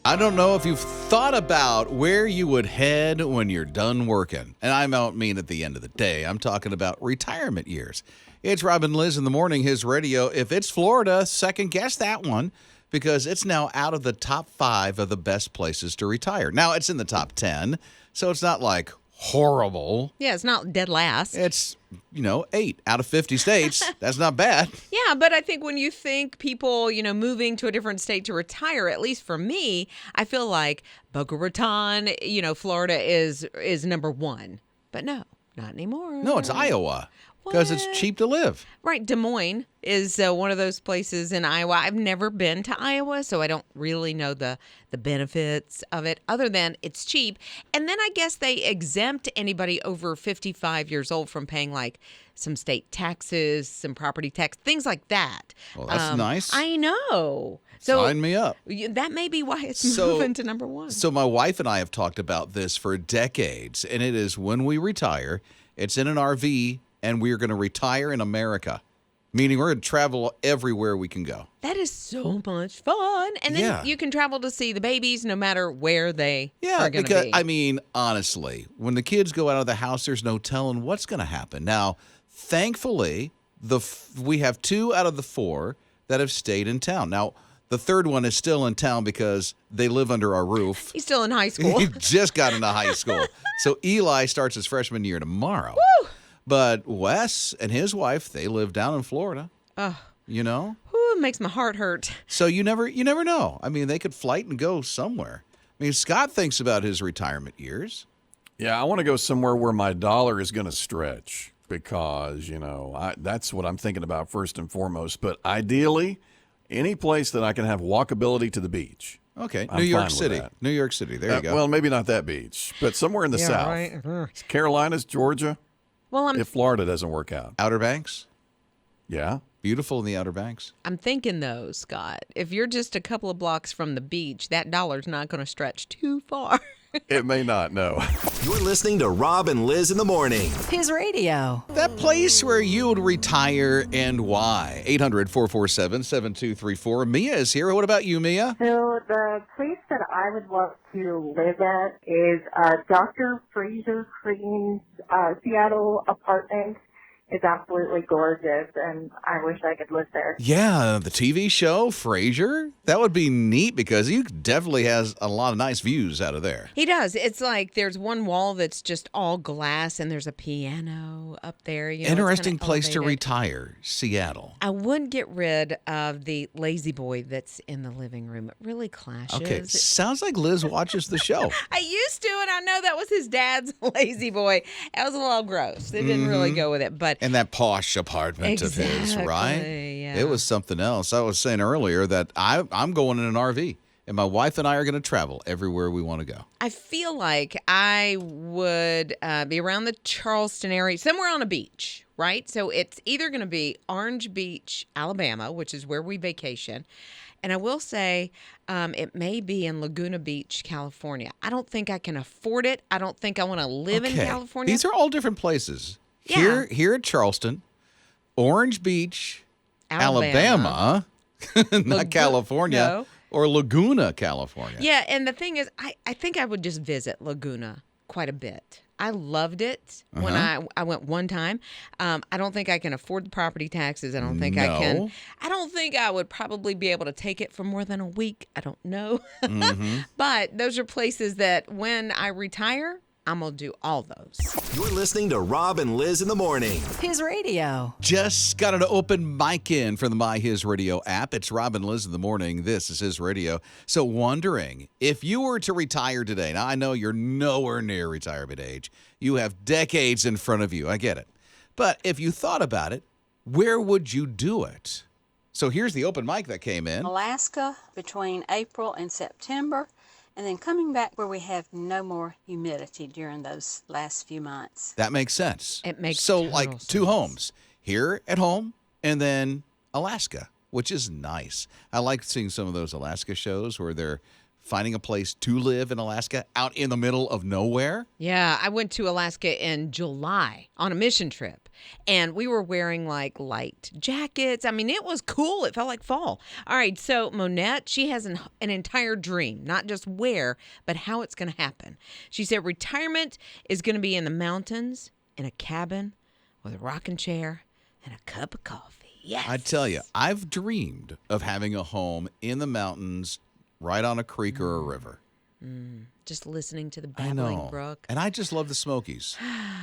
I don't know if you've thought about where you would head when you're done working. And I don't mean at the end of the day. I'm talking about retirement years. It's Rob and Lizz in the morning, his radio. If it's Florida, second guess that one because it's now out of the top 5 of the best places to retire. Now, it's in the top 10, so it's not like horrible. Yeah, it's not dead last. It's, 8 out of 50 states. That's not bad. Yeah, but I think when you think people, moving to a different state to retire, at least for me, I feel like Boca Raton, Florida is number 1. But no, not anymore. No, it's Iowa. Because it's cheap to live. Right. Des Moines is one of those places in Iowa. I've never been to Iowa, so I don't really know the benefits of it other than it's cheap. And then I guess they exempt anybody over 55 years old from paying like some state taxes, some property tax, things like that. Well, that's nice. I know. So sign me up. That may be why it's moving to number 1. So my wife and I have talked about this for decades, and it is when we retire, it's in an RV, and we are going to retire in America, meaning we're going to travel everywhere we can go. That is so much fun. And then you can travel to see the babies no matter where they are going to be. I mean, honestly, when the kids go out of the house, there's no telling what's going to happen. Now, thankfully, we have 2 out of the 4 that have stayed in town. Now, the third one is still in town because they live under our roof. He's still in high school. He just got into high school. So Eli starts his freshman year tomorrow. Woo! But Wes and his wife, they live down in Florida. Oh. Whew, it makes my heart hurt. So you never know. I mean, they could flight and go somewhere. I mean, Scott thinks about his retirement years. Yeah, I want to go somewhere where my dollar is going to stretch because, that's what I'm thinking about first and foremost. But ideally, any place that I can have walkability to the beach. Okay, New York City. New York City, there you go. Well, maybe not that beach, but somewhere in the south. Right. Carolinas, Georgia. Well, if Florida doesn't work out. Outer Banks? Yeah. Beautiful in the Outer Banks. I'm thinking, though, Scott, if you're just a couple of blocks from the beach, that dollar's not going to stretch too far. It may not, no. You're listening to Rob and Lizz in the morning. His radio. That place where you would retire and why. 800-447-7234. Mia is here. What about you, Mia? So the place that I would love to live at is Dr. Fraser Crean's Seattle apartment. It's absolutely gorgeous, and I wish I could live there. Yeah, the TV show, Frasier. That would be neat because he definitely has a lot of nice views out of there. He does. It's like there's one wall that's just all glass, and there's a piano up there. Interesting place to retire, Seattle. I wouldn't get rid of the lazy boy that's in the living room. It really clashes. Okay, sounds like Liz watches the show. I used to, and I know that was his dad's lazy boy. It was a little gross. It didn't really go with it, but... And that posh apartment of his, right? Yeah. It was something else. I was saying earlier that I'm going in an RV, and my wife and I are going to travel everywhere we want to go. I feel like I would be around the Charleston area, somewhere on a beach, right? So it's either going to be Orange Beach, Alabama, which is where we vacation. And I will say it may be in Laguna Beach, California. I don't think I can afford it. I don't think I want to live in California. These are all different places. Yeah. Here at Charleston, Orange Beach, Alabama not California, or Laguna, California. Yeah, and the thing is, I think I would just visit Laguna quite a bit. I loved it when I went one time. I don't think I can afford the property taxes. I don't think I can. I don't think I would probably be able to take it for more than a week. I don't know. But those are places that when I retire, I'm going to do all those. You're listening to Rob and Lizz in the morning. His radio. Just got an open mic in for the My HISRadio app. It's Rob and Lizz in the morning. This is His Radio. So wondering, if you were to retire today, now I know you're nowhere near retirement age. You have decades in front of you. I get it. But if you thought about it, where would you do it? So here's the open mic that came in. Alaska between April and September. And then coming back where we have no more humidity during those last few months. That makes sense. It makes so total like sense. two homes, here at home and then Alaska, which is nice. I like seeing some of those Alaska shows where they're finding a place to live in Alaska out in the middle of nowhere. Yeah, I went to Alaska in July on a mission trip. and we were wearing like light jackets. I mean, it was cool. It felt like fall. All right, so Monette, she has an entire dream, not just where, but how it's going to happen. She said retirement is going to be in the mountains, in a cabin, with a rocking chair and a cup of coffee. Yes. I tell you, I've dreamed of having a home in the mountains, right on a creek or a river. Just listening to the I babbling know. brook. And I just love the Smokies.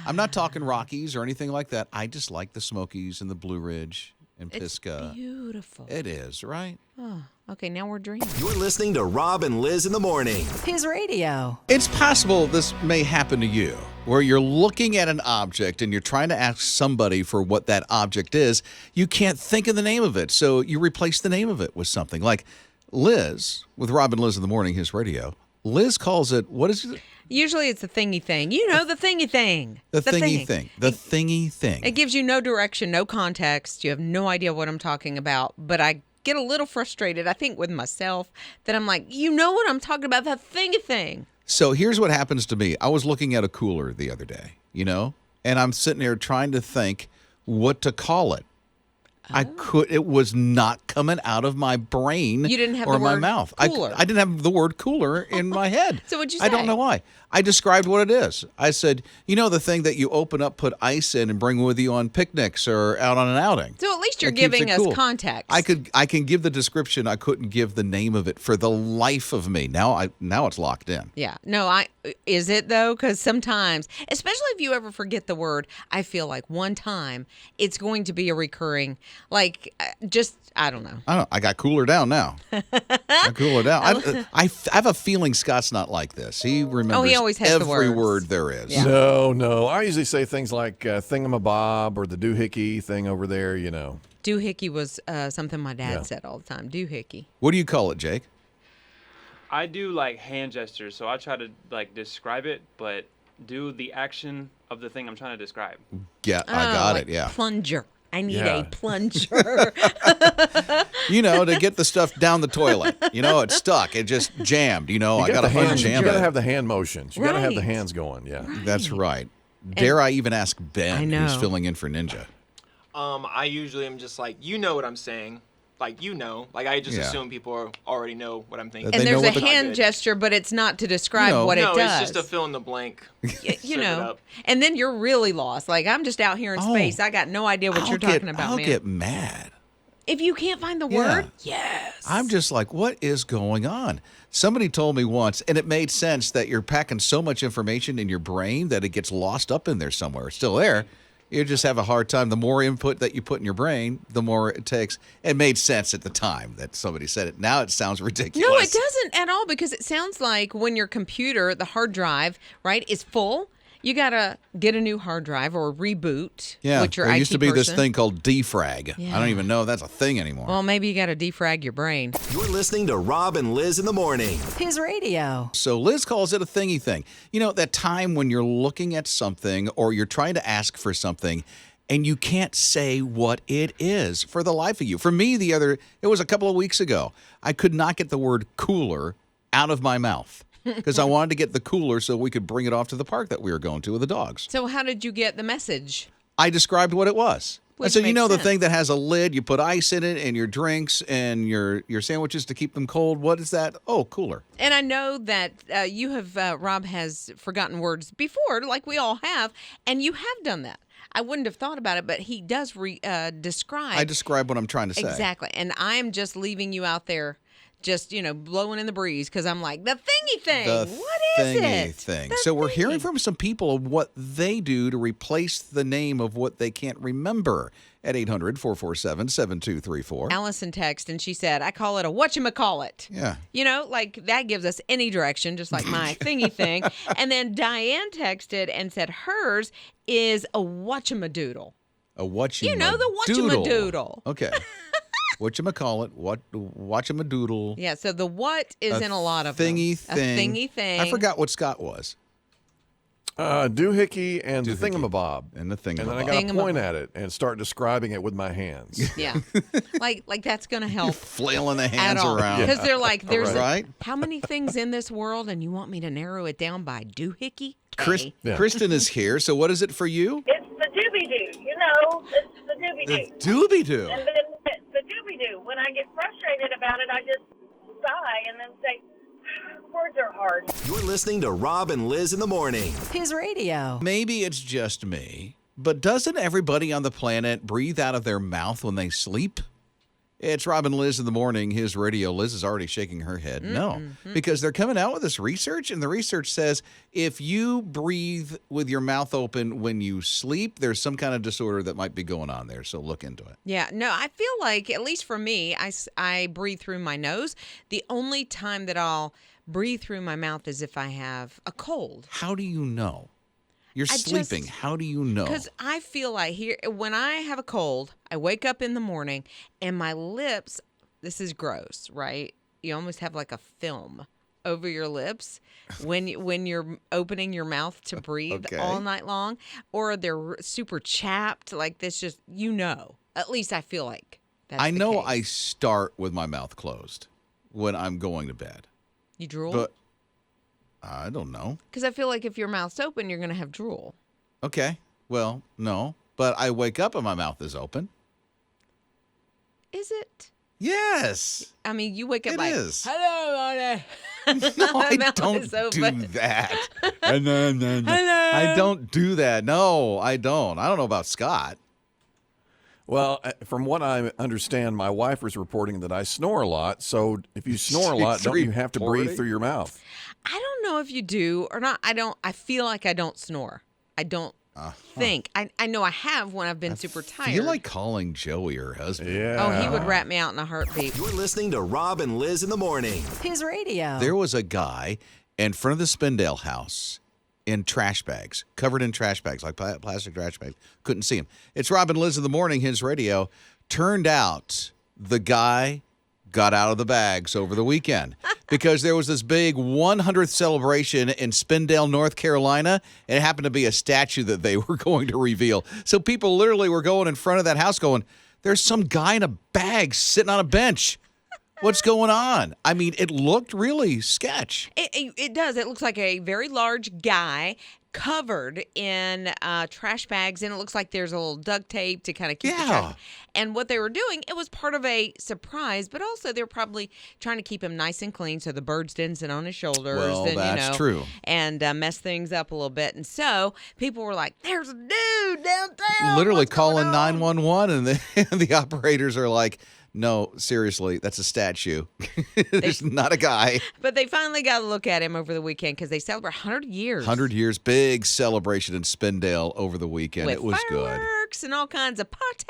I'm not talking Rockies or anything like that. I just like the Smokies and the Blue Ridge and It's Pisgah. beautiful. It is, right? Oh, okay, now we're dreaming. You're listening to Rob and Liz in the morning. His radio. It's possible this may happen to you, where you're looking at an object and you're trying to ask somebody for what that object is. You can't think of the name of it, so you replace the name of it with something. Like Liz, with Rob and Liz in the morning, his radio. Liz calls it, what is it? Usually it's the thingy thing. You know, the thingy thing. The thingy thing. The thingy thing. It gives you no direction, no context. You have no idea what I'm talking about. But I get a little frustrated, I think, with myself that I'm like, you know what I'm talking about, that thingy thing. So here's what happens to me. I was looking at a cooler the other day, and I'm sitting there trying to think what to call it. It was not coming out of my brain You didn't have or the my word mouth. cooler. I didn't have the word cooler in my head. So what'd you I don't say? know why. I described what it is. I said, the thing that you open up, put ice in, and bring with you on picnics or out on an outing. So at least you're That keeps giving it us cool. context. I can give the description. I couldn't give the name of it for the life of me. Now it's locked in. Yeah. No, is it though? Because sometimes, especially if you ever forget the word, I feel like one time it's going to be a recurring, I don't know. I got cooler down now. I cooler down. I have a feeling Scott's not like this. He remembers always has the every words. word there is. Yeah. No. I usually say things like thingamabob or the doohickey thing over there, Doohickey was something my dad said all the time. Doohickey. What do you call it, Jake? I do like hand gestures, so I try to describe it, but do the action of the thing I'm trying to describe. Yeah, I got it. Yeah. Plunger. I need Yeah. a plunger. To get the stuff down the toilet. It's stuck. It just jammed. I got to You jam got to it. have the hand motions. You got to have the Right. hands going. Yeah. That's right. Dare I even ask Ben, I know. who's filling in for Ninja? I usually am just like, you know what I'm saying. I just Yeah. assume people already know what I'm thinking. They And know there's a what the- hand gesture, but it's not to describe No. what no, it does. it's just a fill in the blank. you Serve it know. up. And then you're really lost. Like, I'm just out here in Oh. space. I got no idea what you're talking about, I'll man. get mad. If you can't find the Yeah. word, yes. I'm just like, what is going on? Somebody told me once, and it made sense, that you're packing so much information in your brain that it gets lost up in there somewhere. It's still there. You just have a hard time. The more input that you put in your brain, the more it takes. It made sense at the time that somebody said it. Now it sounds ridiculous. No, it doesn't at all, because it sounds like when your computer, the hard drive, right, is full, you got to get a new hard drive or reboot Yeah, with your there IT used to be this person. thing called defrag. Yeah. I don't even know if that's a thing anymore. Well, maybe you got to defrag your brain. You're listening to Rob and Liz in the morning. His radio. So Liz calls it a thingy thing. That time when you're looking at something or you're trying to ask for something and you can't say what it is for the life of you. For me, it was a couple of weeks ago. I could not get the word cooler out of my mouth because I wanted to get the cooler so we could bring it off to the park that we were going to with the dogs. So how did you get the message? I described what it was. I Which said, makes the sense. thing that has a lid, you put ice in it and your drinks and your sandwiches to keep them cold. What is that? Oh, cooler. And I know that you have, Rob has forgotten words before, like we all have, and you have done that. I wouldn't have thought about it, but he does describe. I describe what I'm trying to say. Exactly. And I'm just leaving you out there just, blowing in the breeze because I'm like, the thingy thing. The What is thingy it? thing. The So we're hearing thingy. from some people of what they do to replace the name of what they can't remember at 800-447-7234. Allison texted and she said, I call it a whatchamacallit. Yeah. That gives us any direction, just like my thingy thing. And then Diane texted and said hers is a whatchamadoodle. A whatchamadoodle. The whatchamadoodle. Okay. Whatchamacallit, whatchamadoodle. Yeah, so the what is in a lot of thingy them. thing. A thingy thing. I forgot what Scott was. Doohickey and the Doohickey. thingamabob. And the thingamabob. And then I got to Thingamabob. point at it and start describing it with my hands. Yeah. like that's going to help Flailing the at hands all. around. Because they're like, there's Right. how many things in this world and you want me to narrow it down by doohickey? Chris, Okay. Yeah. Kristen is here. So what is it for you? It's the doobie doo. No, it's the doobie-doo. Doobie-doo. And then the doobie-doo. When I get frustrated about it, I just sigh and then say, words are hard. You're listening to Rob and Liz in the morning. His radio. Maybe it's just me, but doesn't everybody on the planet breathe out of their mouth when they sleep? It's Rob and Liz in the morning, his radio. Liz is already shaking her head. No, because they're coming out with this research, and the research says if you breathe with your mouth open when you sleep, there's some kind of disorder that might be going on there. So look into it. Yeah, no, I feel like, at least for me, I breathe through my nose. The only time that I'll breathe through my mouth is if I have a cold. How do you know? You're sleeping. How do you know? Because I feel like when I have a cold, I wake up in the morning and my lips, this is gross, right? You almost have like a film over your lips when you're opening your mouth to breathe all night long, or they're super chapped like this. Just, at least I feel like that's I know case. I start with my mouth closed when I'm going to bed. You drool? But I don't know. Because I feel like if your mouth's open, you're going to have drool. Okay. Well, no. But I wake up and my mouth is open. Is it? Yes. I mean, you wake up It like, is. hello, Mona. No, I don't do that. I don't do that. No, I don't. I don't know about Scott. Well, from what I understand, my wife was reporting that I snore a lot. So if you snore a lot, don't you have to breathe through your mouth? I don't know if you do or not. I feel like I don't snore. I don't think. I know I have when I've been super tired. I feel like calling Joey her husband. Yeah. Oh, he would rat me out in a heartbeat. You're listening to Rob and Liz in the morning. His radio. There was a guy in front of the Spindale house in trash bags, covered in trash bags, like plastic trash bags. Couldn't see him. It's Rob and Liz in the morning, his radio. Turned out the guy got out of the bags over the weekend because there was this big 100th celebration in Spindale, North Carolina, and it happened to be a statue that they were going to reveal. So people literally were going in front of that house going, there's some guy in a bag sitting on a bench. What's going on? I mean, it looked really sketch. It does. It looks like a very large guy covered in trash bags, and it looks like there's a little duct tape to kind of keep the trash. And what they were doing, it was part of a surprise, but also they're probably trying to keep him nice and clean so the birds didn't sit on his shoulders. Well, that's true. And mess things up a little bit. And so people were like, there's a dude downtown. Literally What's calling going on? 911, and the operators are like, no, seriously, that's a statue. There's not a guy. But they finally got a look at him over the weekend because they celebrate 100 years. 100 years, big celebration in Spindale over the weekend. With it was good. fireworks and all kinds of party.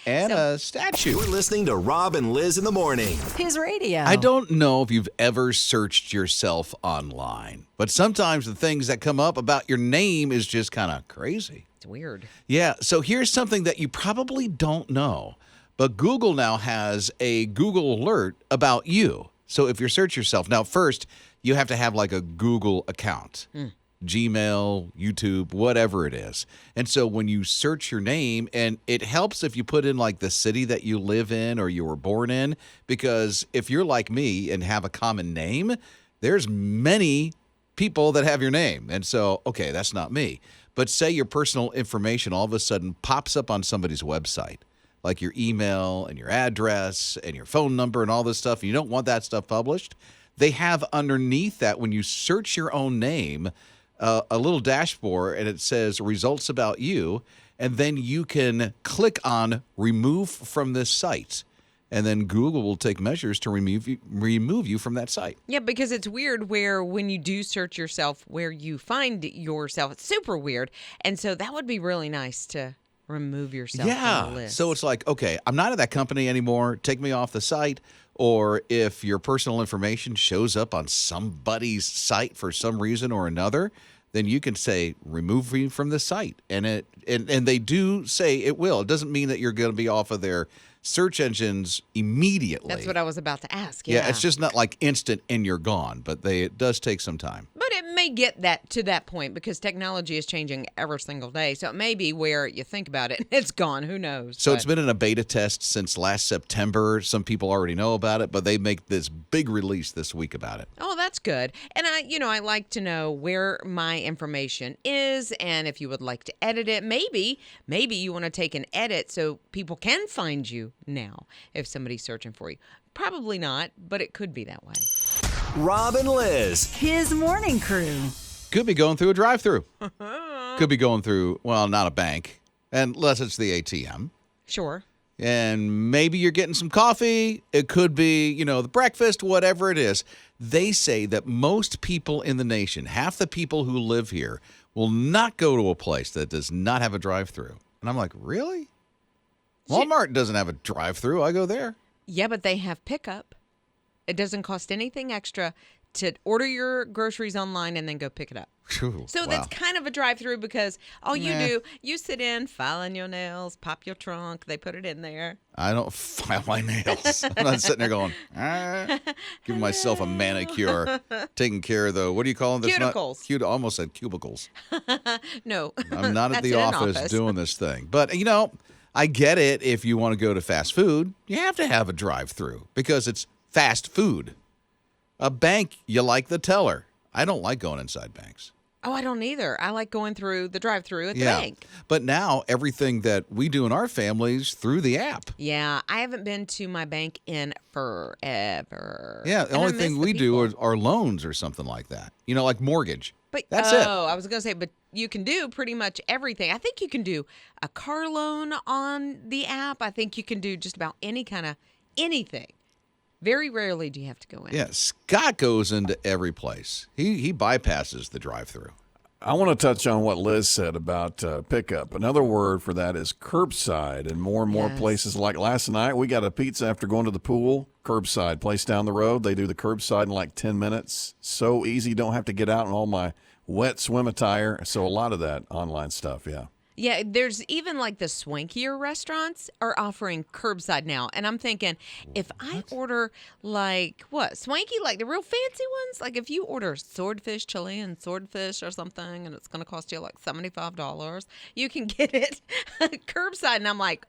And a statue. You're listening to Rob and Liz in the morning. His radio. I don't know if you've ever searched yourself online, but sometimes the things that come up about your name is just kind of crazy. It's weird. Yeah, so here's something that you probably don't know. But Google now has a Google alert about you. So if you search yourself, now first, you have to have like a Google account, Gmail, YouTube, whatever it is. And so when you search your name, and it helps if you put in like the city that you live in or you were born in, because if you're like me and have a common name, there's many people that have your name. And so, okay, that's not me. But say your personal information all of a sudden pops up on somebody's website, like your email and your address and your phone number and all this stuff, and you don't want that stuff published, they have underneath that, when you search your own name, a little dashboard, and it says results about you, and then you can click on remove from this site. And then Google will take measures to remove you from that site. Yeah, because it's weird where when you do search yourself, where you find yourself, it's super weird. And so that would be really nice to remove yourself from the list. So it's like, okay, I'm not at that company anymore. Take me off the site. Or if your personal information shows up on somebody's site for some reason or another, then you can say remove me from the site. And they do say it will. It doesn't mean that you're going to be off of their search engines immediately. That's what I was about to ask. Yeah, it's just not like instant and you're gone, but it does take some time. But it may get that to that point because technology is changing every single day. So it may be where you think about it and it's gone. Who knows? So it's been in a beta test since last September. Some people already know about it, but they make this big release this week about it. Oh, that's good. And I like to know where my information is, and if you would like to edit it, maybe you want to take an edit so people can find you now if somebody's searching for you. Probably not, but it could be that way. Rob and Lizz. His morning crew. Could be going through a drive-through. Could be going through, well, not a bank, unless it's the ATM. Sure. And maybe you're getting some coffee. It could be, the breakfast, whatever it is. They say that most people in the nation, half the people who live here, will not go to a place that does not have a drive-through. And I'm like, really? Walmart doesn't have a drive-through. I go there. Yeah, but they have pickup. It doesn't cost anything extra to order your groceries online and then go pick it up. Ooh, So that's kind of a drive-through because all you do, you sit in, file in your nails, pop your trunk. They put it in there. I don't file my nails. I'm not sitting there going, giving myself a manicure, taking care of what do you call them? Cuticles. I almost said cubicles. No. I'm not at That's the in an office doing this thing. But, I get it. If you want to go to fast food, you have to have a drive-through because it's fast food. A bank, you like the teller. I don't like going inside banks. Oh, I don't either. I like going through the drive-through at the bank. But now everything that we do in our families through the app. Yeah, I haven't been to my bank in forever. Yeah, the only thing we do are loans or something like that. Like mortgage. But That's it. I was going to say, but you can do pretty much everything. I think you can do a car loan on the app. I think you can do just about any kind of anything. Very rarely do you have to go in. Yeah, Scott goes into every place. He bypasses the drive-through. I want to touch on what Liz said about pickup. Another word for that is curbside. And more places, like last night, we got a pizza after going to the pool. Curbside, place down the road. They do the curbside in like 10 minutes. So easy, don't have to get out in all my wet swim attire. So a lot of that online stuff, yeah. Yeah, there's even like the swankier restaurants are offering curbside now. And I'm thinking, if I order swanky, like the real fancy ones, like if you order swordfish, Chilean swordfish or something, and it's going to cost you like $75, you can get it curbside. And I'm like,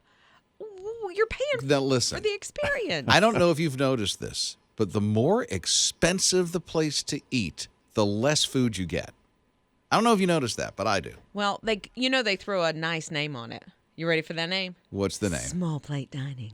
ooh, you're paying for the experience. I don't know if you've noticed this, but the more expensive the place to eat, the less food you get. I don't know if you noticed that, but I do. Well, they throw a nice name on it. You ready for that name? What's the name? Small plate dining.